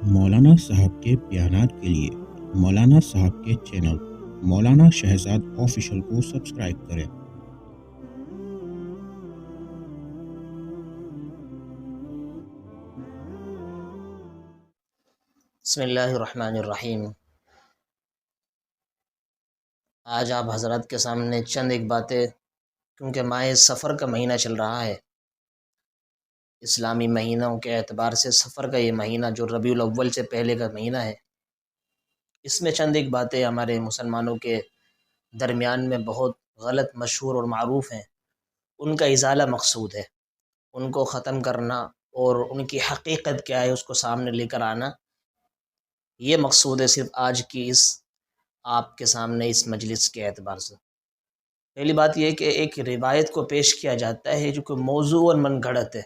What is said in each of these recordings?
مولانا صاحب کے بیانات کے لیے مولانا صاحب کے چینل مولانا شہزاد آفیشل کو سبسکرائب کریں۔ بسم اللہ الرحمن الرحیم۔ آج آپ حضرات کے سامنے چند ایک باتیں، کیونکہ ماہ سفر کا مہینہ چل رہا ہے، اسلامی مہینوں کے اعتبار سے سفر کا یہ مہینہ جو ربیع الاول سے پہلے کا مہینہ ہے، اس میں چند ایک باتیں ہمارے مسلمانوں کے درمیان میں بہت غلط مشہور اور معروف ہیں، ان کا ازالہ مقصود ہے، ان کو ختم کرنا اور ان کی حقیقت کیا ہے اس کو سامنے لے کر آنا، یہ مقصود ہے صرف آج کی اس آپ کے سامنے اس مجلس کے اعتبار سے۔ پہلی بات یہ کہ ایک روایت کو پیش کیا جاتا ہے جو کہ موضوع اور من گھڑت ہے،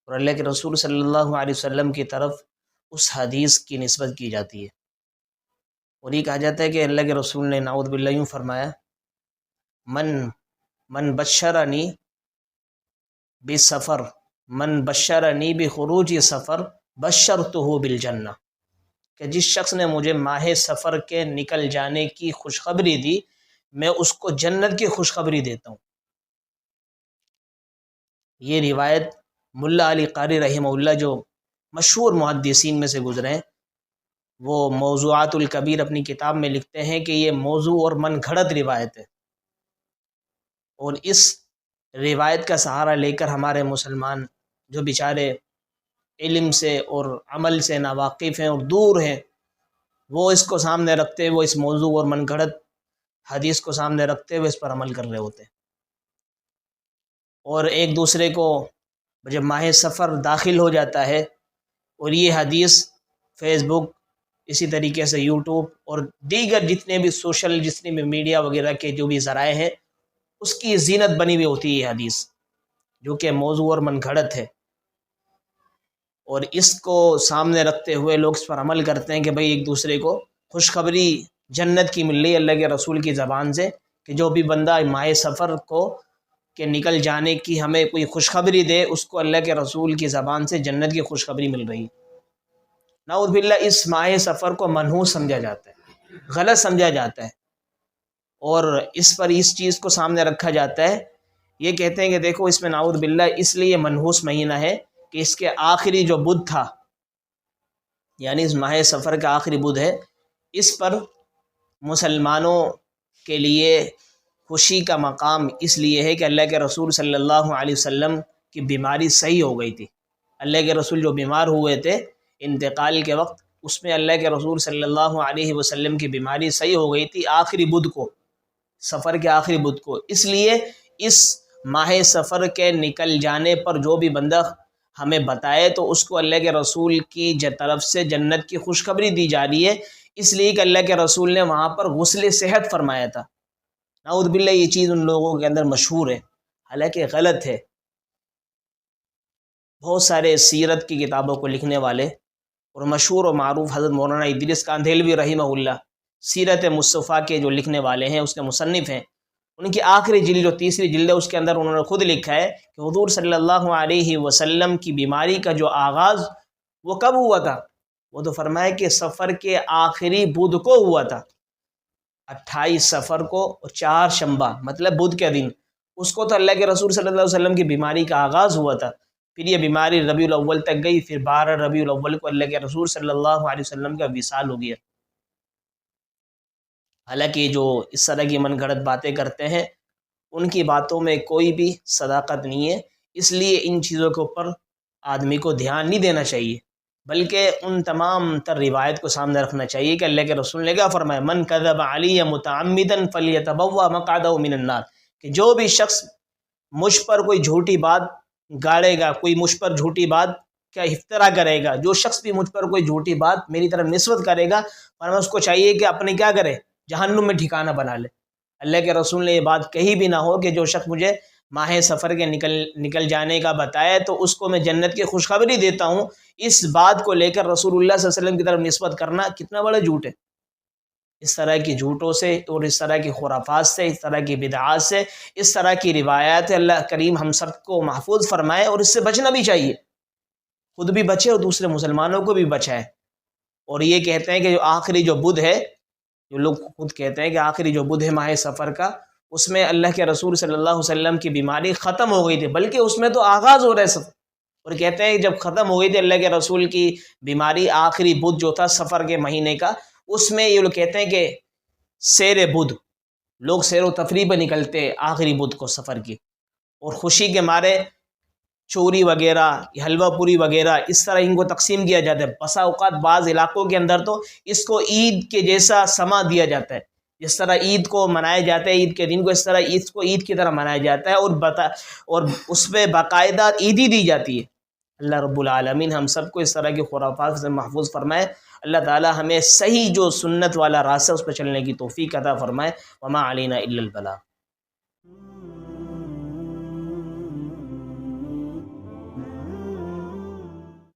اور اللہ کے رسول صلی اللہ علیہ وسلم کی طرف اس حدیث کی نسبت کی جاتی ہے، اور یہ کہا جاتا ہے کہ اللہ کے رسول نے نعوذ باللہ یوں فرمایا، من بشرنی بسفر من بشرنی بخروج سفر بشرتہ بالجنہ، کہ جس شخص نے مجھے ماہ سفر کے نکل جانے کی خوشخبری دی، میں اس کو جنت کی خوشخبری دیتا ہوں۔ یہ روایت ملا علی قاری رحمہ اللہ جو مشہور محدثین میں سے گزرے ہیں، وہ موضوعات الکبیر اپنی کتاب میں لکھتے ہیں کہ یہ موضوع اور من گھڑت روایت ہے، اور اس روایت کا سہارا لے کر ہمارے مسلمان جو بیچارے علم سے اور عمل سے ناواقف ہیں اور دور ہیں، وہ اس کو سامنے رکھتے ہوئے، اس موضوع اور من گھڑت حدیث کو سامنے رکھتے ہوئے اس پر عمل کر رہے ہوتے ہیں، اور ایک دوسرے کو جب ماہ سفر داخل ہو جاتا ہے اور یہ حدیث فیس بک، اسی طریقے سے یوٹیوب اور دیگر جتنے بھی میڈیا وغیرہ کے جو بھی ذرائع ہیں، اس کی زینت بنی ہوئی ہوتی ہے یہ حدیث، جو کہ موضوع اور من گھڑت ہے، اور اس کو سامنے رکھتے ہوئے لوگ اس پر عمل کرتے ہیں کہ بھئی ایک دوسرے کو خوشخبری جنت کی مل رہی اللہ کے رسول کی زبان سے، کہ جو بھی بندہ ماہ سفر کو کہ نکل جانے کی ہمیں کوئی خوشخبری دے، اس کو اللہ کے رسول کی زبان سے جنت کی خوشخبری مل رہی۔ نعوذ باللہ اس ماہ سفر کو منحوس سمجھا جاتا ہے، غلط سمجھا جاتا ہے، اور اس پر اس چیز کو سامنے رکھا جاتا ہے، یہ کہتے ہیں کہ دیکھو اس میں نعوذ باللہ اس لیے منحوس مہینہ ہے کہ اس کے آخری جو بدھ تھا، یعنی اس ماہ سفر کا آخری بدھ ہے، اس پر مسلمانوں کے لیے خوشی کا مقام اس لیے ہے کہ اللہ کے رسول صلی اللہ علیہ وسلم کی بیماری صحیح ہو گئی تھی۔ اللہ کے رسول جو بیمار ہوئے تھے انتقال کے وقت، اس میں اللہ کے رسول صلی اللہ علیہ وسلم کی بیماری صحیح ہو گئی تھی آخری بدھ کو، سفر کے آخری بدھ کو، اس لیے اس ماہ سفر کے نکل جانے پر جو بھی بندہ ہمیں بتائے تو اس کو اللہ کے رسول کی طرف سے جنت کی خوشخبری دی جا رہی ہے، اس لیے کہ اللہ کے رسول نے وہاں پر غسل صحت فرمایا تھا۔ نعوذ باللہ یہ چیز ان لوگوں کے اندر مشہور ہے، حالانکہ غلط ہے۔ بہت سارے سیرت کی کتابوں کو لکھنے والے اور مشہور و معروف حضرت مولانا ادریس کاندھیلوی رحمہ اللہ سیرت مصطفیٰ کے جو لکھنے والے ہیں، اس کے مصنف ہیں، ان کی آخری جلد جو تیسری جلد ہے، اس کے اندر انہوں نے خود لکھا ہے کہ حضور صلی اللہ علیہ وسلم کی بیماری کا جو آغاز وہ کب ہوا تھا، وہ تو فرمایا کہ سفر کے آخری بدھ کو ہوا تھا، 28 سفر کو اور 4 شنبہ مطلب بدھ کے دن، اس کو تو اللہ کے رسول صلی اللہ علیہ وسلم کی بیماری کا آغاز ہوا تھا، پھر یہ بیماری ربیع الاول تک گئی، پھر 12 ربیع الاول کو اللہ کے رسول صلی اللہ علیہ وسلم کا وصال ہو گیا۔ حالانکہ جو اس طرح کی من گھڑت باتیں کرتے ہیں، ان کی باتوں میں کوئی بھی صداقت نہیں ہے، اس لیے ان چیزوں کے اوپر آدمی کو دھیان نہیں دینا چاہیے، بلکہ ان تمام تر روایت کو سامنے رکھنا چاہیے کہ اللہ کے رسول نے کیا فرمایا، من کذب علی متعمدا فلیتبوأ مقعدہ من النار، کہ جو بھی شخص مجھ پر کوئی جھوٹی بات گاڑے گا، کوئی مجھ پر جھوٹی بات کا افترا کرے گا، جو شخص بھی مجھ پر کوئی جھوٹی بات میری طرف نسبت کرے گا، فرمایا اس کو چاہیے کہ اپنے کیا کرے، جہنم میں ٹھکانہ بنا لے۔ اللہ کے رسول نے یہ بات کہی بھی نہ ہو کہ جو شخص مجھے ماہ سفر کے نکل جانے کا بتایا تو اس کو میں جنت کی خوشخبری دیتا ہوں، اس بات کو لے کر رسول اللہ صلی اللہ علیہ وسلم کی طرف نسبت کرنا کتنا بڑا جھوٹ ہے۔ اس طرح کی جھوٹوں سے اور اس طرح کی خرافات سے، اس طرح کی بدعات سے، اس طرح کی روایات اللہ کریم ہم سب کو محفوظ فرمائے، اور اس سے بچنا بھی چاہیے۔ خود بھی بچے اور دوسرے مسلمانوں کو بھی بچائے. اور یہ کہتے ہیں کہ جو آخری جو بدھ ہے، جو لوگ خود کہتے ہیں کہ آخری جو بدھ ہے ماہ سفر کا، اس میں اللہ کے رسول صلی اللہ علیہ وسلم کی بیماری ختم ہو گئی تھی، بلکہ اس میں تو آغاز ہو رہا ہے سفر. اور کہتے ہیں کہ جب ختم ہو گئی تھی اللہ کے رسول کی بیماری، آخری بدھ جو تھا سفر کے مہینے کا، اس میں یہ لوگ کہتے ہیں کہ سیر بدھ، لوگ سیر و تفریح پہ نکلتے آخری بدھ کو سفر کی، اور خوشی کے مارے چوری وغیرہ، حلوہ پوری وغیرہ اس طرح ان کو تقسیم کیا جاتا ہے. بسا اوقات بعض علاقوں کے اندر تو اس کو عید کے جیسا سما دیا جاتا ہے، جس طرح عید کو منایا جاتا ہے عید کے دن کو، اس طرح عید کو عید کی طرح منایا جاتا ہے، اور اس پہ باقاعدہ عیدی دی جاتی ہے. اللہ رب العالمین ہم سب کو اس طرح کی خرافات سے محفوظ فرمائے. اللہ تعالی ہمیں صحیح جو سنت والا راستہ اس پہ چلنے کی توفیق عطا فرمائے. وما علینا الا البلاغ.